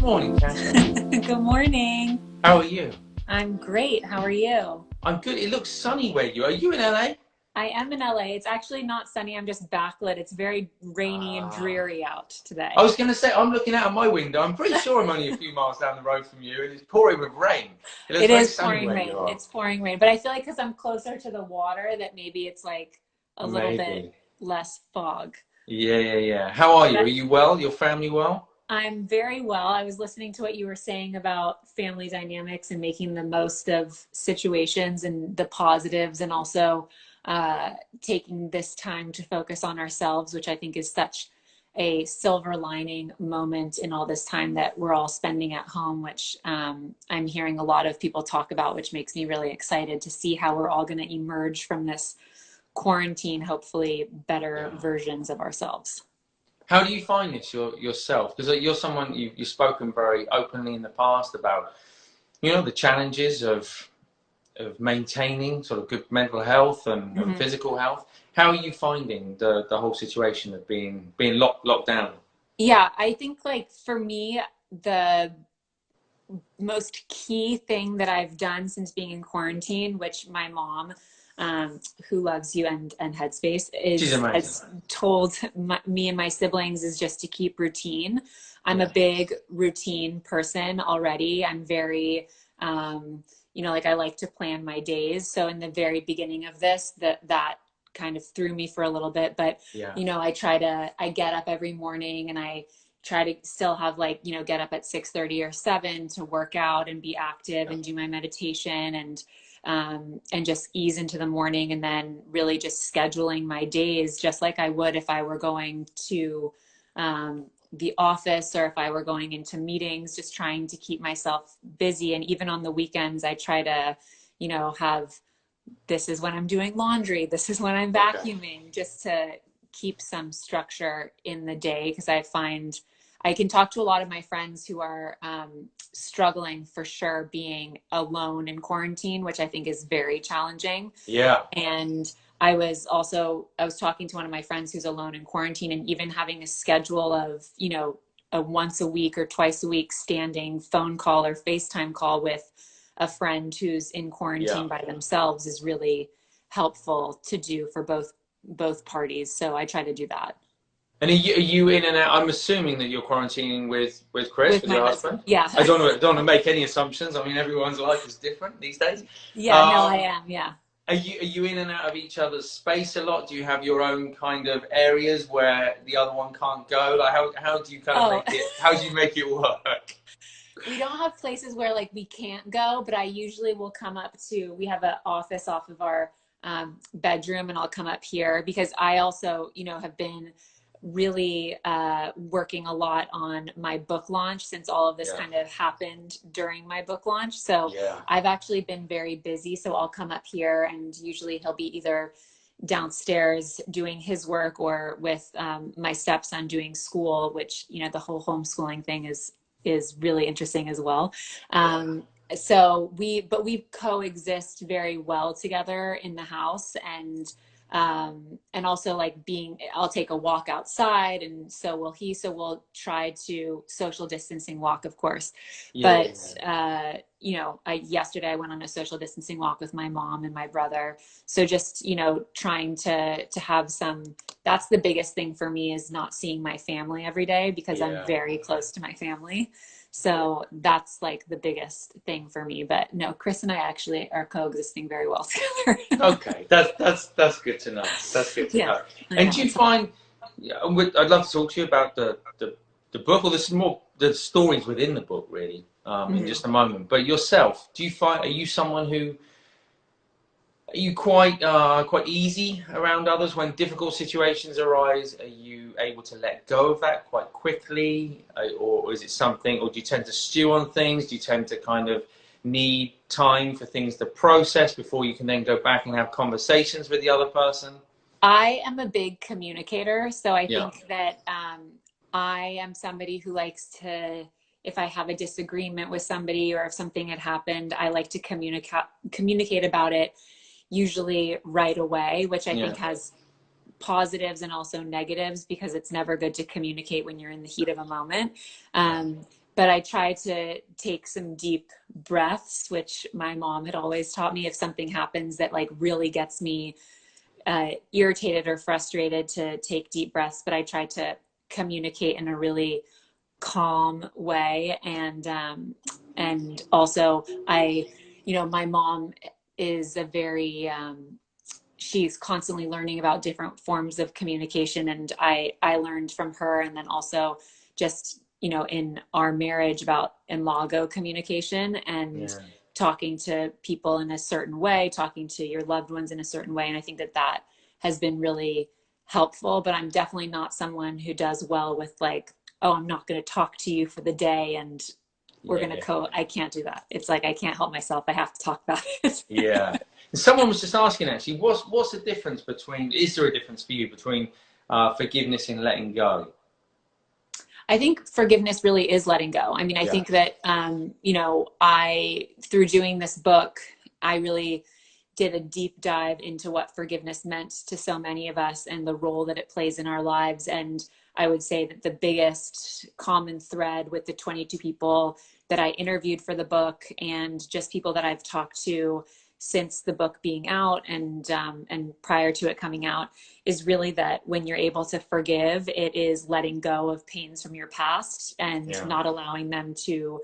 Morning, Catherine. Good morning. How are you? I'm great. How are you? I'm good. It looks sunny where you are. Are you in LA? I am in LA. It's actually not sunny. I'm just backlit. It's very rainy and Ah. dreary out I today. was going to say, I'm looking out of my window. I'm pretty sure I'm only a few miles down the road from you, and it's pouring with rain. It looks It very is sunny pouring where you rain. are. It's pouring rain. But I feel like because I'm closer to the water that maybe it's like a little bit Maybe. less fog. Yeah. How are you? Are But you well? Your family well? I'm very well. I was listening to what you were saying about family dynamics and making the most of situations and the positives, and also taking this time to focus on ourselves, which I think is such a silver lining moment in all this time that we're all spending at home, which I'm hearing a lot of people talk about, which makes me really excited to see how we're all going to emerge from this quarantine, hopefully better Yeah. versions of ourselves. How do you find this yourself? Because you're someone you've spoken very openly in the past about, the challenges of maintaining sort of good mental health and Mhm. physical health. How are you finding the whole situation of being locked down? Yeah, I think like for me, the most key thing that I've done since being in quarantine, which my mom, who loves you and Headspace, She's is amazing. has told me and my siblings, is just to keep routine. I'm a Yeah. big routine person already. I'm very, like I like to plan my days. So in the very beginning of this, that kind of threw me for a little bit, but Yeah. I get up every morning and I try to still have get up at 6:30 or 7 to work out and be active Yeah. and do my meditation and just ease into the morning, and then really just scheduling my days just like I would if I were going to the office or if I were going into meetings, just trying to keep myself busy. And even on the weekends, I try to, have, this is when I'm doing laundry, this is when I'm Okay. vacuuming, just to keep some structure in the day. Because I find I can talk to a lot of my friends who are struggling for sure being alone in quarantine, which I think is very challenging. Yeah. And I was talking to one of my friends who's alone in quarantine, and even having a schedule of, a once a week or twice a week standing phone call or FaceTime call with a friend who's in Yeah. quarantine by themselves is really helpful to do for both parties. So I try to do that And are you in and out? I'm assuming that you're quarantining with Chris, with with my your husband. husband. Yeah. I don't want to make any assumptions. I mean, everyone's life is different these days. Yeah, no, I Um, am. Yeah. are you in and out of each other's space a lot? Do you have your own kind of areas where the other one can't go? Like how do you kind of Oh, make it? How do you make it work? we don't have places where like we can't go, but I usually will come up to, we have an office off of our bedroom, and I'll come up here because I also, have been really working a lot on my book launch since all of this Yeah. kind of happened during my book launch. So Yeah. I've actually been very busy. So I'll come up here, and usually he'll be either downstairs doing his work or with my stepson doing school, which, the whole homeschooling thing is really interesting as well. Yeah. But we coexist very well together in the house, and also like I'll take a walk outside, and so will he. So we'll try to social distancing walk, of course. Yeah. But yesterday I went on a social distancing walk with my mom and my brother. So just, trying to have some, that's the biggest thing for me, is not seeing my family every day because I'm Yeah. very close to my family. So that's like the biggest thing for me. But no, Chris and I actually are coexisting very well together. Okay, that's good to know. That's good to Yeah, know. I And know. do you find? Yeah, I'd love to talk to you about the book, or the stories within the book, really, in Mhm. just a moment. But yourself, are you someone who are you quite easy around others when difficult situations arise? Are you able to let go of that quite quickly, or is it something? Or do you tend to stew on things? Do you tend to kind of need time for things to process before you can then go back and have conversations with the other person? I am a big communicator, so I Yeah, think that I am somebody who likes to, if I have a disagreement with somebody or if something had happened, I like to communicate about it usually right away, which I yeah, think has positives and also negatives, because it's never good to communicate when you're in the heat of a moment. yeah, but I try to take some deep breaths, which my mom had always taught me if something happens that like really gets me irritated or frustrated, to take deep breaths. But I try to communicate in a really calm way. And also my mom is a very, she's constantly learning about different forms of communication. And I learned from her. And then also just, in our marriage, about imago communication and Yeah. talking to people in a certain way, talking to your loved ones in a certain way. And I think that that has been really helpful, but I'm definitely not someone who does well with like, oh, I'm not going to talk to you for the day and we're going to Yeah. I can't do that. It's like, I can't help myself. I have to talk about it. Yeah. Someone was just asking actually, what's the difference between? Is there a difference for you between forgiveness and letting go? I think forgiveness really is letting go. I mean, I Yeah. think that, through doing this book, I really did a deep dive into what forgiveness meant to so many of us and the role that it plays in our lives. And I would say that the biggest common thread with the 22 people that I interviewed for the book, and just people that I've talked to since the book being out, and prior to it coming out, is really that when you're able to forgive, it is letting go of pains from your past and Yeah. not allowing them to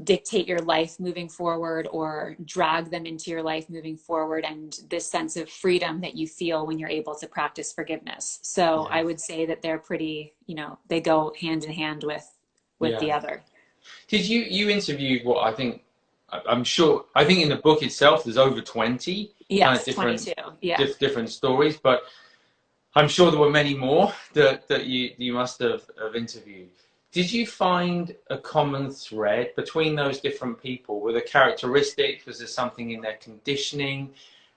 dictate your life moving forward or drag them into your life moving forward, and this sense of freedom that you feel when you're able to practice forgiveness. So Yeah. I would say that they're pretty, they go hand in hand with Yeah. the other. Did you interviewed what I think I'm sure I think in the book itself there's over 20 kind of Yes, different 22. Yeah. different stories, but I'm sure there were many more that you must have interviewed. Did you find a common thread between those different people? Were there characteristics? Was there something in their conditioning?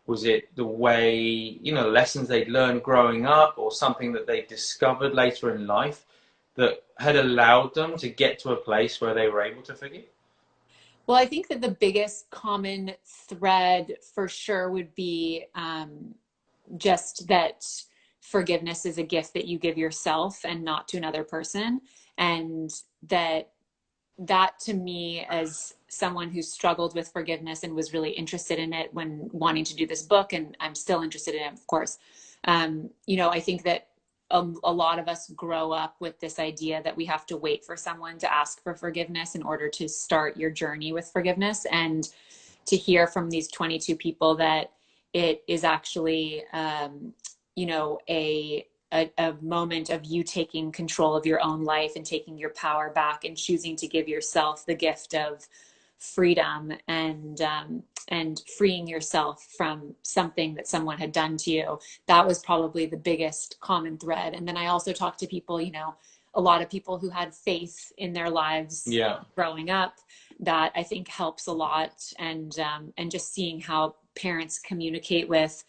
Was it the way, lessons they'd learned growing up, or something that they discovered later in life that had allowed them to get to a place where they were able to forgive? Well, I think that the biggest common thread for sure would be, just that forgiveness is a gift that you give yourself and not to another person. And that to me, as someone who struggled with forgiveness and was really interested in it when wanting to do this book, and I'm still interested in it, of course. I think that a lot of us grow up with this idea that we have to wait for someone to ask for forgiveness in order to start your journey with forgiveness. And to hear from these 22 people that it is actually, a moment of you taking control of your own life and taking your power back and choosing to give yourself the gift of freedom, and freeing yourself from something that someone had done to you. That was probably the biggest common thread. And then I also talked to people, a lot of people who had faith in their lives Yeah. growing up. That I think helps a lot. And just seeing how parents communicate with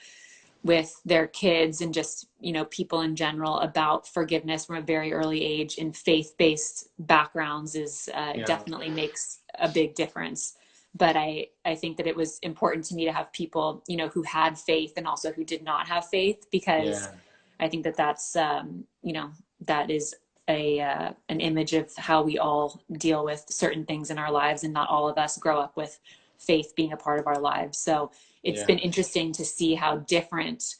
their kids, and just people in general, about forgiveness from a very early age in faith-based backgrounds is, Yeah. definitely makes a big difference. But I think that it was important to me to have people who had faith and also who did not have faith, because Yeah. I think that that's, that is an image of how we all deal with certain things in our lives, and not all of us grow up with faith being a part of our lives. So it's Yeah. been interesting to see how different,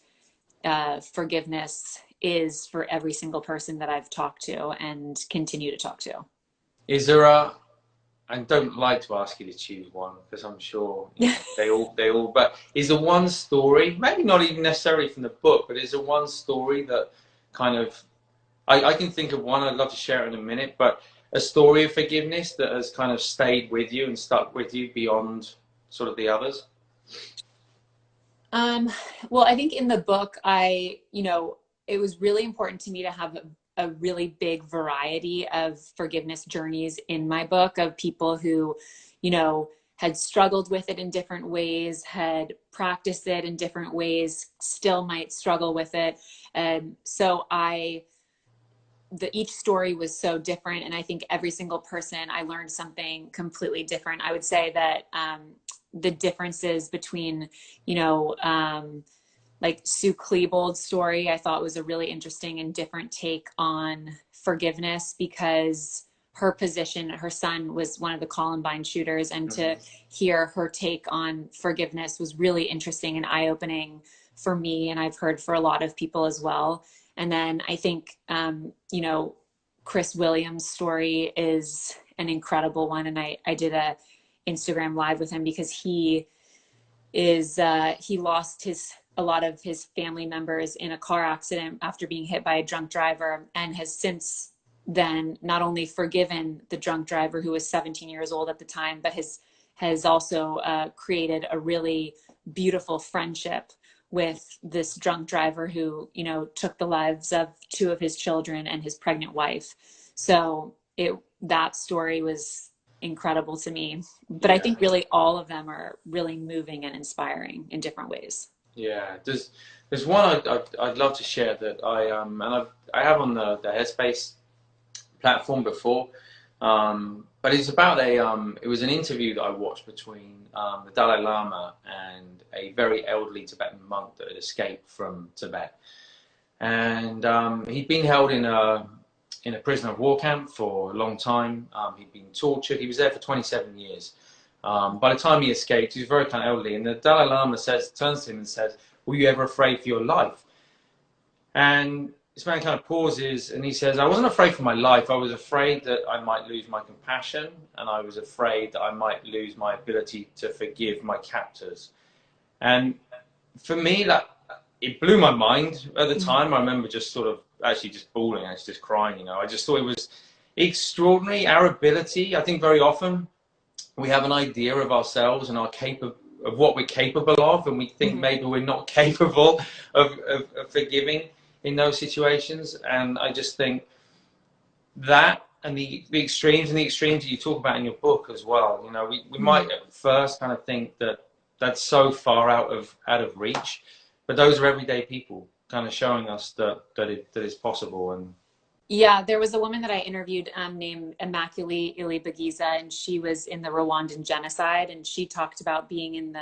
forgiveness is for every single person that I've talked to and continue to talk to. Is there a I don't like to ask you to choose one because I'm sure they all. But is there one story, maybe not even necessarily from the book, but is there one story that kind of I can think of one. I'd love to share it in a minute, but a story of forgiveness that has kind of stayed with you and stuck with you beyond sort of the others. Um, well, I think in the book, it was really important to me to have a really big variety of forgiveness journeys in my book, of people who, had struggled with it in different ways, had practiced it in different ways, still might struggle with it. And so each story was so different. And I think every single person, I learned something completely different. I would say that, the differences between, you know, um, like Sue Klebold's story, I thought was a really interesting and different take on forgiveness, because her position. Her son was one of the Columbine shooters, and to Mhm. hear her take on forgiveness was really interesting and eye-opening for me, and I've heard for a lot of people as well. And then I think, you know, Chris Williams' story is an incredible one, and I did a Instagram live with him because he lost a lot of his family members in a car accident after being hit by a drunk driver, and has since then not only forgiven the drunk driver, who was 17 years old at the time, but has also created a really beautiful friendship with this drunk driver who, you know, took the lives of two of his children and his pregnant wife. So that story was incredible to me. But I Yeah. think really all of them are really moving and inspiring in different ways. Yeah, there's one I'd love to share that I have on the Headspace platform before, but it's about it was an interview that I watched between the Dalai Lama and a very elderly Tibetan monk that had escaped from Tibet, and he'd been held in a prisoner of war camp for a long time. He'd been tortured. He was there for 27 years. By the time he escaped, he was very kind of elderly, and the Dalai Lama turns to him and says, "Were you ever afraid for your life?" And this man kind of pauses, and he says, "I wasn't afraid for my life. I was afraid that I might lose my compassion, and I was afraid that I might lose my ability to forgive my captors." And for me, that it blew my mind at the Mhm. time. I remember just sort of actually just bawling, actually just crying. You know, I just thought it was extraordinary, our ability. I think very often we have an idea of ourselves and of what we're capable of, and we think Mhm. maybe we're not capable of forgiving in those situations. And I just think that, and the extremes that you talk about in your book as well. You know, we might Mhm. at first kind of think that that's so far out of reach, but those are everyday people kind of showing us that it's possible. And Yeah, there was a woman that I interviewed named Immaculée Ilibagiza, and she was in the Rwandan genocide, and she talked about being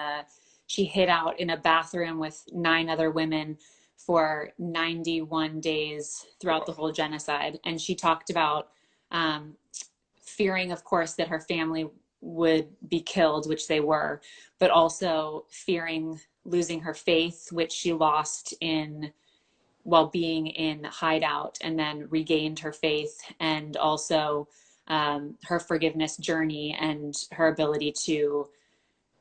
she hid out in a bathroom with 9 other women for 91 days throughout the whole genocide. And she talked about um, fearing, of course, that her family would be killed, which they were, but also fearing losing her faith, which she lost in while being in hideout, and then regained her faith, and also her forgiveness journey and her ability to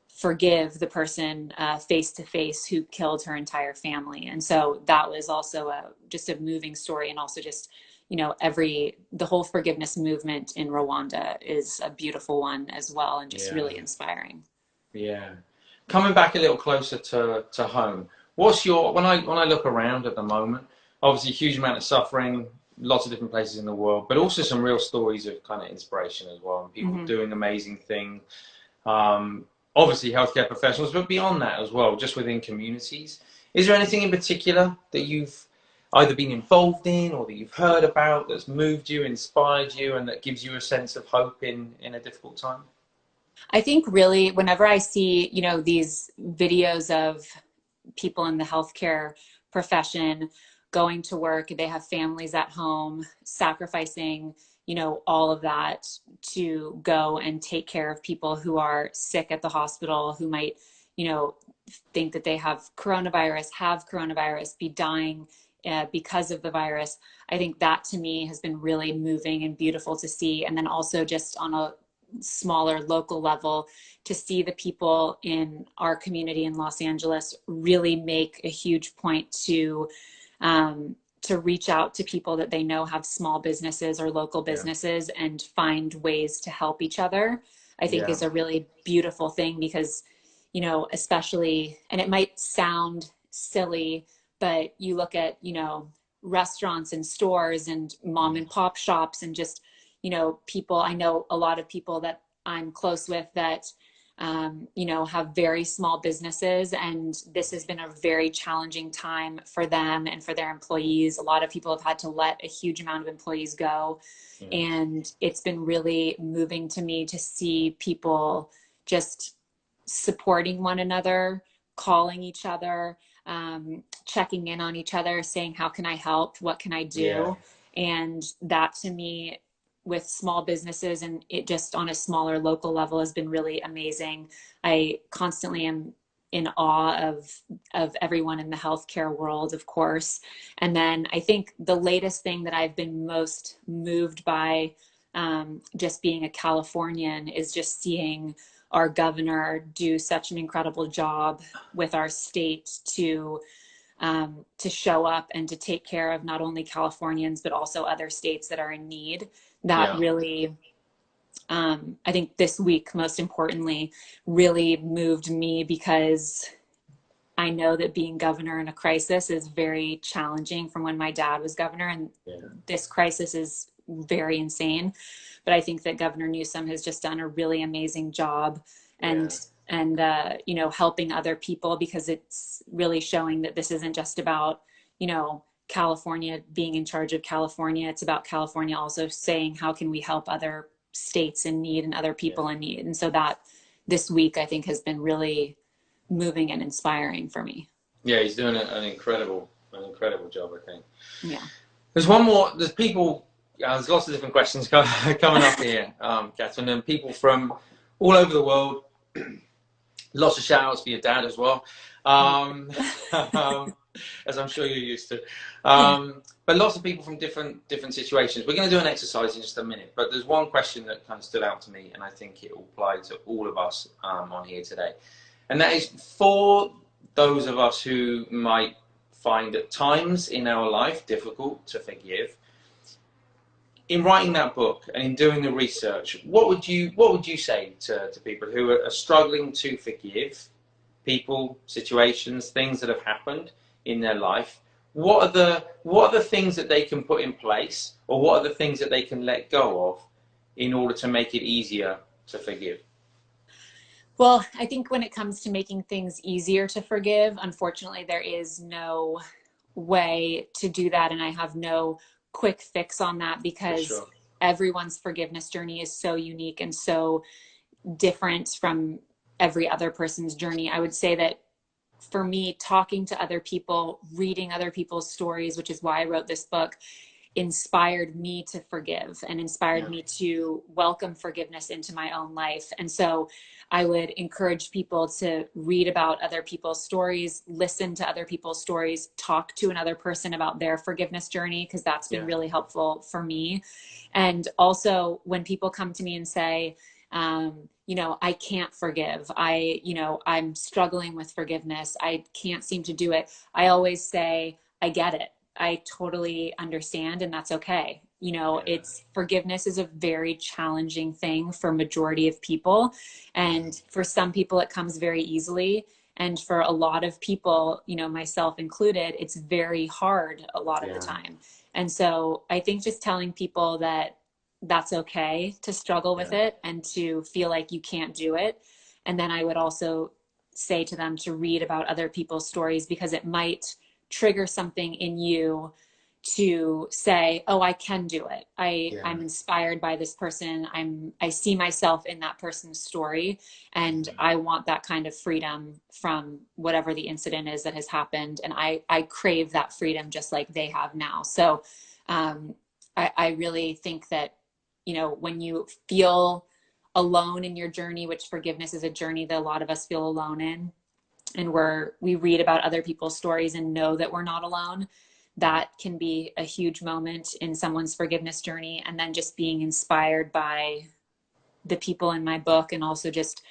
forgive the person face to face who killed her entire family. And so that was also just a moving story, and also just, you know, the whole forgiveness movement in Rwanda is a beautiful one as well, and just yeah, really inspiring. yeah. Coming back a little closer to home, what's your when I look around at the moment, obviously a huge amount of suffering, lots of different places in the world, but also some real stories of kind of inspiration as well, and people Mm-hmm. doing amazing things. Um, Obviously healthcare professionals, but beyond that as well, just within communities. Is there anything in particular that you've either been involved in or that you've heard about that's moved you, inspired you, and that gives you a sense of hope in a difficult time? I think really whenever I see, you know, these videos of people in the healthcare profession going to work, they have families at home, sacrificing, you know, all of that to go and take care of people who are sick at the hospital, who might, you know, think that they have coronavirus, be dying because of the virus. I think that to me has been really moving and beautiful to see. And then also just on a smaller local level, to see the people in our community in Los Angeles really make a huge point to reach out to people that they know have small businesses or local Yeah, businesses and find ways to help each other. I think yeah, is a really beautiful thing because, you know, especially, and it might sound silly, but you look at, you know, restaurants and stores and mom and pop shops, and just, you know, people, I know a lot of people that I'm close with that, you know, have very small businesses, and this has been a very challenging time for them and for their employees. A lot of people have had to let a huge amount of employees go, yeah, and it's been really moving to me to see people just supporting one another, calling each other, checking in on each other, saying, how can I help? What can I yeah, do? And that to me with small businesses, and it just on a smaller local level has been really amazing. I constantly am in awe of everyone in the healthcare world, of course. And then I think the latest thing that I've been most moved by, just being a Californian, is just seeing our governor do such an incredible job with our state to show up and to take care of not only Californians, but also other states that are in need. That Yeah. really, I think this week, most importantly, really moved me, because I know that being governor in a crisis is very challenging from when my dad was governor, and Yeah. this crisis is very insane. But I think that Governor Newsom has just done a really amazing job, Yeah. and you know, helping other people, because it's really showing that this isn't just about, you know, California being in charge of California. It's about California also saying, how can we help other states in need and other Yeah. people in need? And so that this week, I think, has been really moving and inspiring for me. Yeah, he's doing an incredible job, I think. Yeah. There's one more. There's people. There's lots of different questions coming up here, Katherine, and people from all over the world. Lots of shout outs for your dad as well, as I'm sure you're used to. But lots of people from different situations. We're going to do an exercise in just a minute, but there's one question that kind of stood out to me, and I think it will apply to all of us on here today. And that is for those of us who might find at times in our life difficult to forgive. In writing that book and in doing the research, what would you say to people who are struggling to forgive people, situations, things that have happened in their life? What are the things that they can put in place, or what are the things that they can let go of in order to make it easier to forgive? Well, I think when it comes to making things easier to forgive, unfortunately, there is no way to do that. And I have no quick fix on that, For because sure. everyone's forgiveness journey is so unique and so different from every other person's journey. I would say that for me, talking to other people, reading other people's stories, which is why I wrote this book, inspired me to forgive and inspired Yeah. me to welcome forgiveness into my own life. And so I would encourage people to read about other people's stories, listen to other people's stories, talk to another person about their forgiveness journey, because that's been Yeah. really helpful for me. And also, when people come to me and say, you know, I can't forgive, I'm struggling with forgiveness, I can't seem to do it, I always say, I get it. I totally understand, and that's okay. You know, Yeah. it's forgiveness is a very challenging thing for majority of people. And for some people, it comes very easily. And for a lot of people, you know, myself included, it's very hard a lot of the Yeah. time. And so I think just telling people that that's okay to struggle with Yeah. it and to feel like you can't do it. And then I would also say to them to read about other people's stories, because it might trigger something in you to say, oh, I can do it. Yeah. I'm inspired by this person. I see myself in that person's story, and I want that kind of freedom from whatever the incident is that has happened. And I crave that freedom just like they have now. So I really think that, you know, when you feel alone in your journey, which forgiveness is a journey that a lot of us feel alone in, and we read about other people's stories and know that we're not alone, that can be a huge moment in someone's forgiveness journey. And then just being inspired by the people in my book, and also just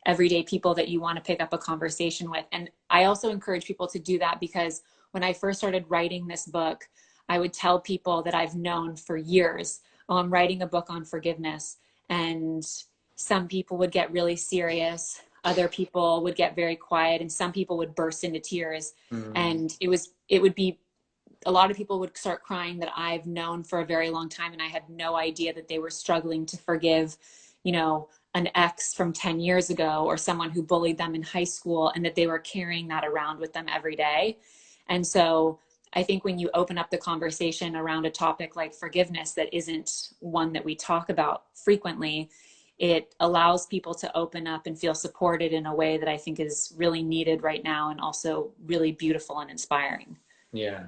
everyday people that you want to pick up a conversation with. And I also encourage people to do that, because when I first started writing this book, I would tell people that I've known for years, oh, I'm writing a book on forgiveness. And some people would get really serious, other people would get very quiet, and some people would burst into tears. And it would be, a lot of people would start crying that I've known for a very long time, and I had no idea that they were struggling to forgive, you know, an ex from 10 years ago, or someone who bullied them in high school, and that they were carrying that around with them every day. And so I think when you open up the conversation around a topic like forgiveness that isn't one that we talk about frequently, it allows people to open up and feel supported in a way that I think is really needed right now, and also really beautiful and inspiring. Yeah.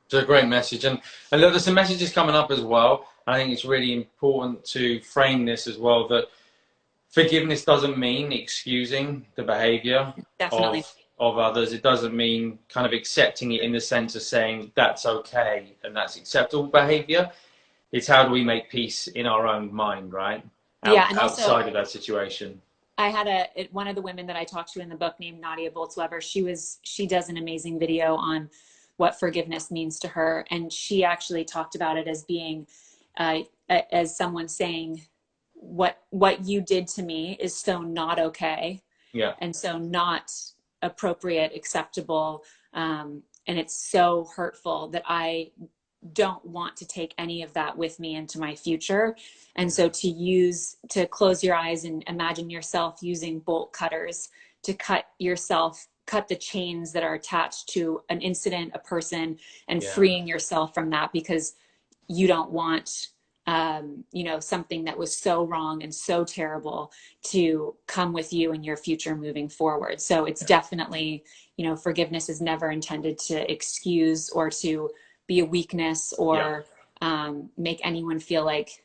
It's a great message. And look, there's some messages coming up as well. I think it's really important to frame this as well, that forgiveness doesn't mean excusing the behavior Definitely. of others. It doesn't mean kind of accepting it in the sense of saying that's okay and that's acceptable behavior. It's how do we make peace in our own mind, right? Yeah, and also Outside of that situation. I had one of the women that I talked to in the book named Nadia Boltz-Weber. She does an amazing video on what forgiveness means to her, and she actually talked about it as being as someone saying, what you did to me is so not okay, Yeah. and so not appropriate, acceptable, and it's so hurtful that I don't want to take any of that with me into my future. And so to close your eyes and imagine yourself using bolt cutters to cut the chains that are attached to an incident, a person, and freeing yourself from that, because you don't want something that was so wrong and so terrible to come with you in your future moving forward. So it's definitely, forgiveness is never intended to excuse or to be a weakness or make anyone feel like,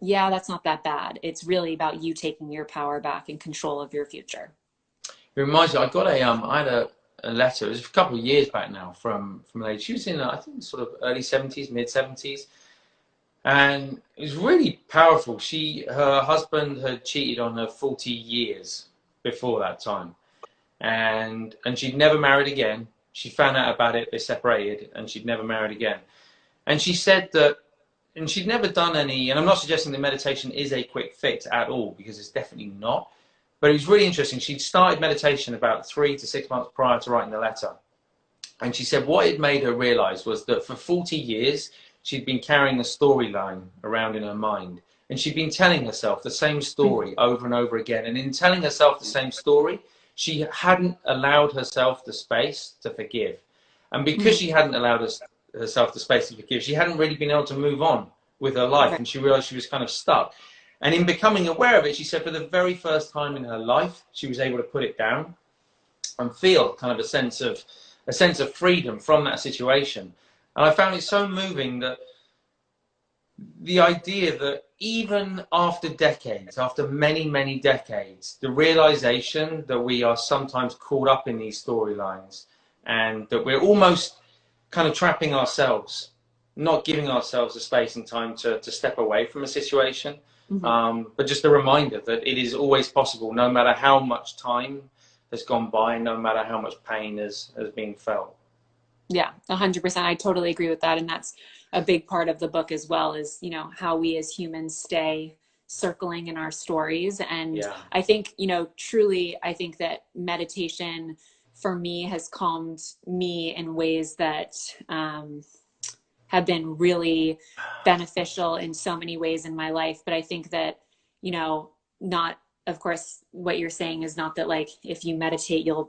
yeah, that's not that bad. It's really about you taking your power back and control of your future. It reminds me, I had a letter, it was a couple of years back now, from a lady. She was in, I think, sort of early 70s, mid 70s. And it was really powerful. Her husband had cheated on her 40 years before that time. And she'd never married again. She found out about it, they separated, and she'd never married again. And she said that, and she'd never done any, and I'm not suggesting that meditation is a quick fix at all, because it's definitely not. But it was really interesting. She'd started meditation about 3 to 6 months prior to writing the letter. And she said what it made her realize was that for 40 years, she'd been carrying a storyline around in her mind. And she'd been telling herself the same story over and over again. And in telling herself the same story, she hadn't allowed herself the space to forgive. And because she hadn't allowed herself the space to forgive, she hadn't really been able to move on with her life. And she realized she was kind of stuck. And in becoming aware of it, she said for the very first time in her life, she was able to put it down and feel kind of a sense of freedom from that situation. And I found it so moving that the idea that even after decades, after many, many decades, the realization that we are sometimes caught up in these storylines and that we're almost kind of trapping ourselves, not giving ourselves the space and time to step away from a situation. But just a reminder that it is always possible, no matter how much time has gone by, no matter how much pain has been felt. Yeah, 100%. I totally agree with that. And that's a big part of the book as well, is, how we as humans stay circling in our stories. And I think, truly, I think that meditation for me has calmed me in ways that have been really beneficial in so many ways in my life. But I think that, not, of course, what you're saying is not that like if you meditate you're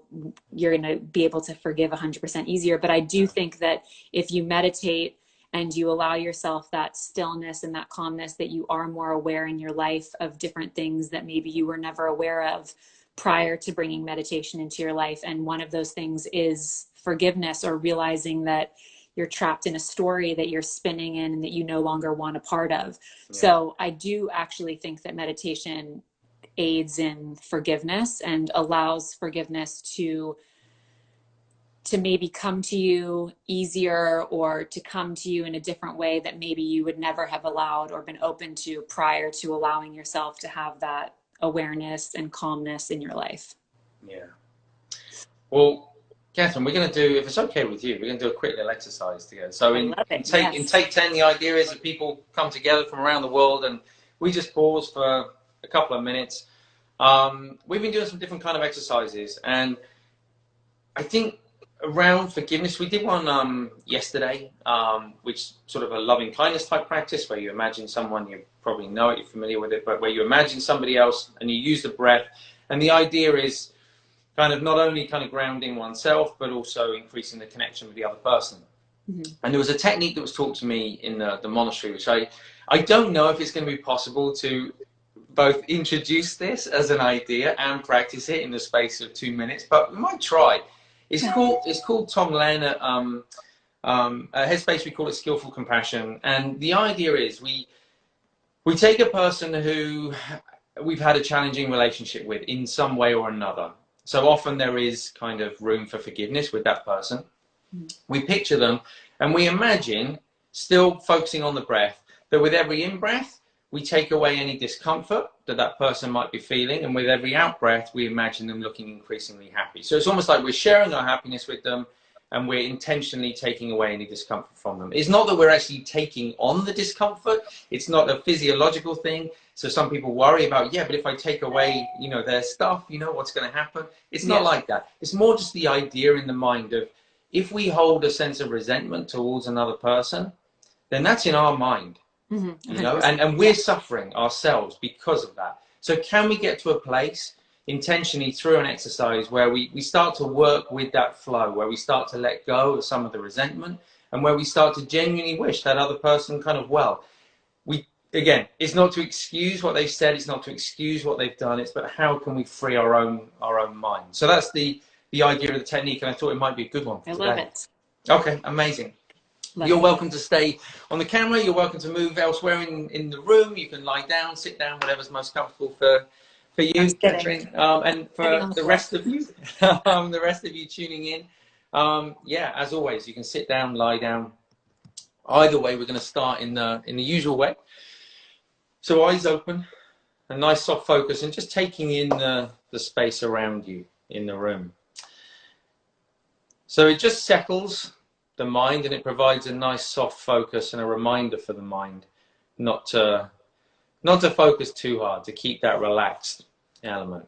going to be able to forgive 100% easier, but I do think that if you meditate and you allow yourself that stillness and that calmness, that you are more aware in your life of different things that maybe you were never aware of prior to bringing meditation into your life. And one of those things is forgiveness, or realizing that you're trapped in a story that you're spinning in and that you no longer want a part of. So I do actually think that meditation aids in forgiveness and allows forgiveness to maybe come to you easier, or to come to you in a different way that maybe you would never have allowed or been open to prior to allowing yourself to have that awareness and calmness in your life. Yeah. Well, Katherine, we're going to do, if it's okay with you, we're going to do a quick little exercise together. So in take 10, the idea is that people come together from around the world and we just pause for a couple of minutes. We've been doing some different kind of exercises, and I think around forgiveness, we did one yesterday, which sort of a loving kindness type practice where you imagine someone, you probably know it, you're familiar with it, but where you imagine somebody else and you use the breath. And the idea is kind of not only kind of grounding oneself, but also increasing the connection with the other person. And there was a technique that was taught to me in the monastery, which I don't know if it's going to be possible to both introduce this as an idea and practice it in the space of 2 minutes, but we might try. It's called Tom Lane at Headspace, we call it skillful compassion. And the idea is we We take a person who we've had a challenging relationship with in some way or another. So often there is kind of room for forgiveness with that person. We picture them and we imagine, still focusing on the breath, that with every in-breath, we take away any discomfort that that person might be feeling. And with every out-breath, we imagine them looking increasingly happy. So it's almost like we're sharing our happiness with them and we're intentionally taking away any discomfort from them. It's not that we're actually taking on the discomfort. It's not a physiological thing. So some people worry about, yeah, but if I take away, you know, their stuff, you know, what's going to happen? It's not like that. It's more just the idea in the mind of, if we hold a sense of resentment towards another person, then that's in our mind, you know, and we're suffering ourselves because of that. So can we get to a place intentionally through an exercise where we start to work with that flow, where we start to let go of some of the resentment and where we start to genuinely wish that other person kind of well? Again, it's not to excuse what they've said, it's not to excuse what they've done, it's but how can we free our own mind. So that's the idea of the technique, and I thought it might be a good one for today. I love it. Okay, amazing. You're welcome to stay on the camera. You're welcome to move elsewhere in the room. You can lie down, sit down, whatever's most comfortable for you, Katherine, and for the rest of you, the rest of you tuning in. Yeah, as always, you can sit down, lie down. Either way, we're going to start in the usual way. So eyes open, a nice soft focus, and just taking in the space around you in the room. So it just settles the mind and it provides a nice soft focus and a reminder for the mind not to focus too hard, to keep that relaxed element.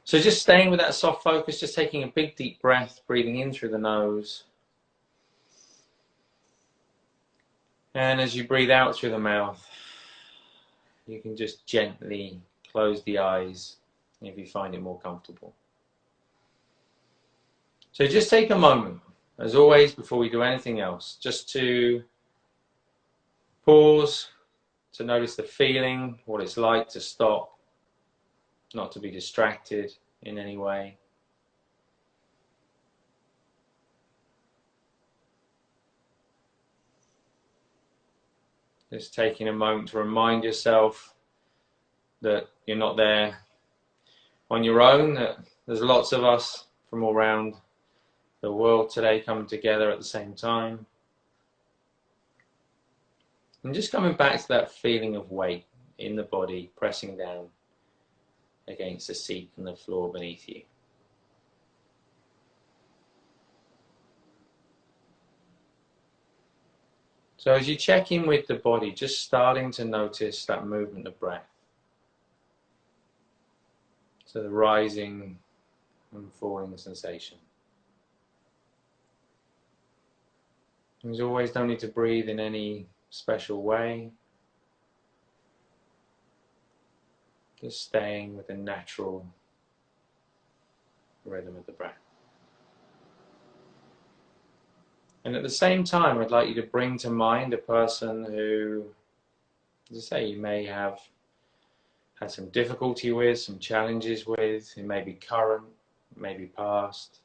So just staying with that soft focus, just taking a big deep breath, breathing in through the nose. And as you breathe out through the mouth, you can just gently close the eyes if you find it more comfortable. So just take a moment, as always, before we do anything else, just to pause, to notice the feeling, what it's like to stop, not to be distracted in any way. Just taking a moment to remind yourself that you're not there on your own, that there's lots of us from all around the world today coming together at the same time. And just coming back to that feeling of weight in the body, pressing down against the seat and the floor beneath you. So as you check in with the body, just starting to notice that movement of breath. So the rising and falling sensation. As always, don't need to breathe in any special way. Just staying with the natural rhythm of the breath. And at the same time, I'd like you to bring to mind a person who, as I say, you may have had some difficulty with, some challenges with. It may be current, it may be past.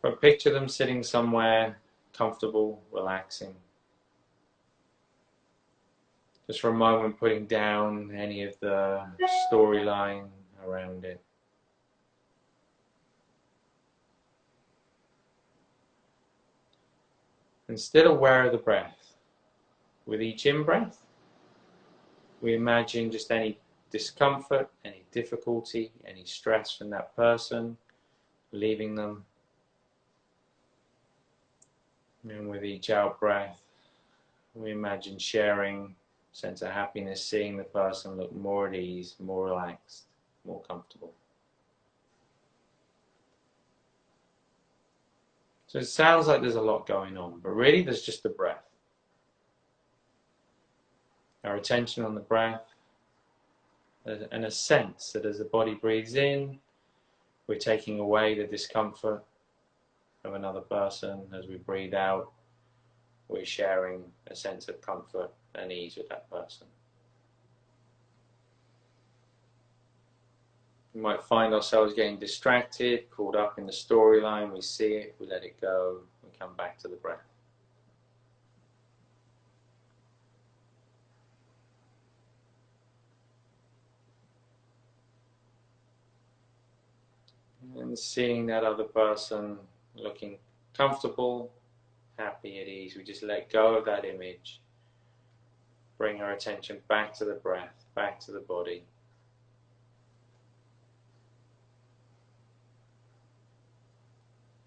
But picture them sitting somewhere comfortable, relaxing. Just for a moment, putting down any of the storyline around it. And still aware of the breath. With each in-breath, we imagine just any discomfort, any difficulty, any stress from that person, leaving them. And with each out-breath, we imagine sharing a sense of happiness, seeing the person look more at ease, more relaxed, more comfortable. So it sounds like there's a lot going on, but really there's just the breath. Our attention on the breath, and a sense that as the body breathes in, we're taking away the discomfort of another person. As we breathe out, we're sharing a sense of comfort and ease with that person. We might find ourselves getting distracted, caught up in the storyline. We see it, we let it go, we come back to the breath. and seeing that other person looking comfortable, happy, at ease. We just let go of that image. Bring our attention back to the breath, back to the body.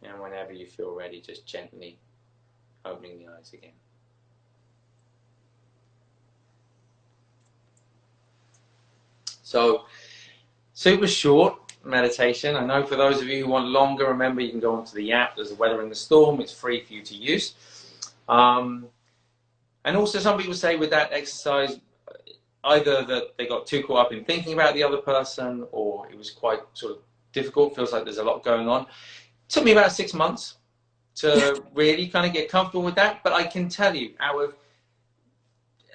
And whenever you feel ready, just gently opening the eyes again. So, super short meditation. I know for those of you who want longer, remember you can go onto the app. There's a Weathering the Storm. It's free for you to use. And also some people say with that exercise, either that they got too caught up in thinking about the other person, or it was quite sort of difficult. Feels like there's a lot going on. It took me about 6 months to really kind of get comfortable with that. But I can tell you, out of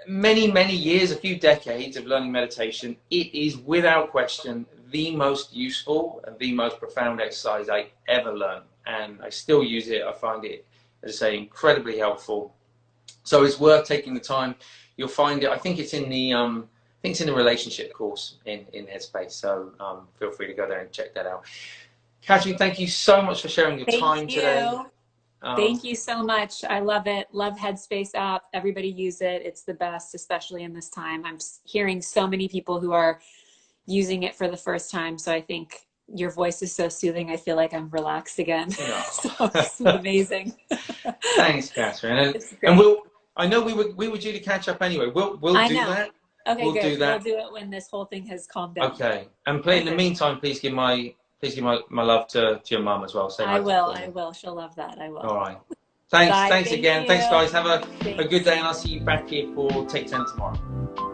many, many years, a few decades of learning meditation, it is without question the most useful and the most profound exercise I ever learned. And I still use it. I find it, as I say, incredibly helpful. So it's worth taking the time. You'll find it. I think it's in the relationship course in Headspace. So feel free to go there and check that out. Katherine, thank you so much for sharing your time today. Thank you so much. I love it. Love Headspace app. Everybody use it. It's the best, especially in this time. I'm hearing so many people who are using it for the first time. So I think your voice is so soothing. I feel like I'm relaxed again. No. So it's amazing. Thanks, Katherine. And I know we were due to catch up anyway. We'll do that. Okay, we'll good. do that. We'll do it when this whole thing has calmed down. Okay. And in the meantime, please give my love to your mum as well. Say hi. I will. She'll love that. I will. All right. Thanks. Bye. Thanks again. You. Thanks, guys. Have a good day, and I'll see you back here for Take 10 tomorrow.